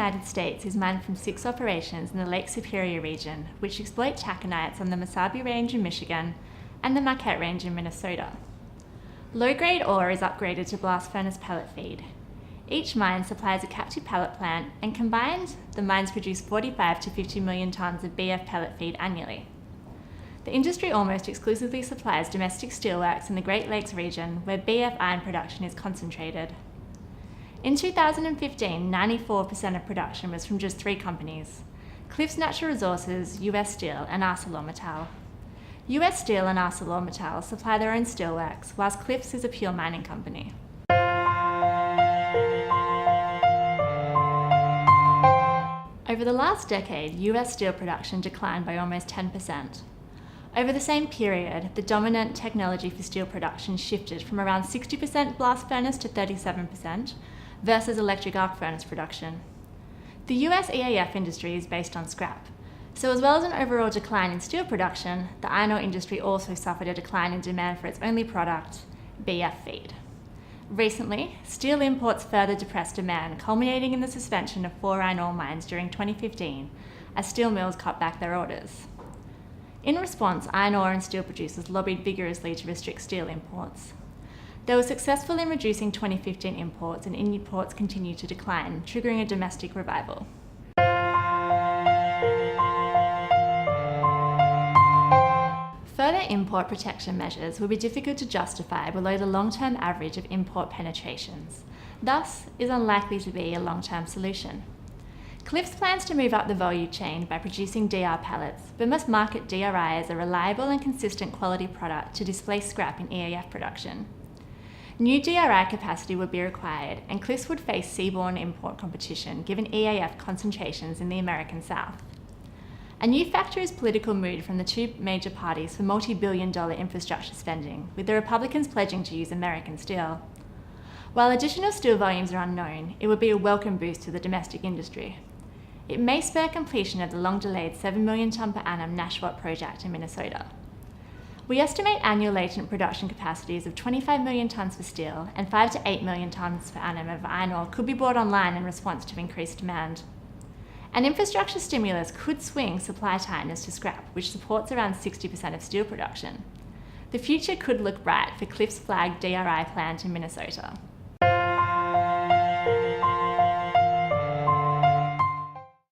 United States is mined from 6 operations in the Lake Superior region, which exploit tackanites on the Mesabi Range in Michigan and the Marquette Range in Minnesota. Low-grade ore is upgraded to blast furnace pellet feed. Each mine supplies a captive pellet plant, and combined, the mines produce 45 to 50 million tonnes of BF pellet feed annually. The industry almost exclusively supplies domestic steelworks in the Great Lakes region, where BF iron production is concentrated. In 2015, 94% of production was from just 3 companies: Cliffs Natural Resources, US Steel, and ArcelorMittal. US Steel and ArcelorMittal supply their own steelworks, whilst Cliffs is a pure mining company. Over the last decade, US steel production declined by almost 10%. Over the same period, the dominant technology for steel production shifted from around 60% blast furnace to 37%, versus electric arc furnace production. The US EAF industry is based on scrap, so as well as an overall decline in steel production, the iron ore industry also suffered a decline in demand for its only product, BF feed. Recently, steel imports further depressed demand, culminating in the suspension of 4 iron ore mines during 2015, as steel mills cut back their orders. In response, iron ore and steel producers lobbied vigorously to restrict steel imports. They were successful in reducing 2015 imports, and imports continued to decline, triggering a domestic revival. Further import protection measures will be difficult to justify below the long-term average of import penetrations, thus is unlikely to be a long-term solution. Cliffs plans to move up the value chain by producing DR pellets, but must market DRI as a reliable and consistent quality product to displace scrap in EAF production. New DRI capacity would be required, and Cliffs would face seaborne import competition given EAF concentrations in the American South. A new factor is political mood from the 2 major parties for multi-billion-dollar infrastructure spending, with the Republicans pledging to use American steel. While additional steel volumes are unknown, it would be a welcome boost to the domestic industry. It may spur completion of the long-delayed 7 million tonne per annum Nashwater project in Minnesota. We estimate annual latent production capacities of 25 million tonnes for steel and 5 to 8 million tonnes per annum of iron ore could be brought online in response to increased demand. An infrastructure stimulus could swing supply tightness to scrap, which supports around 60% of steel production. The future could look bright for Cliffs' flagged DRI plant in Minnesota.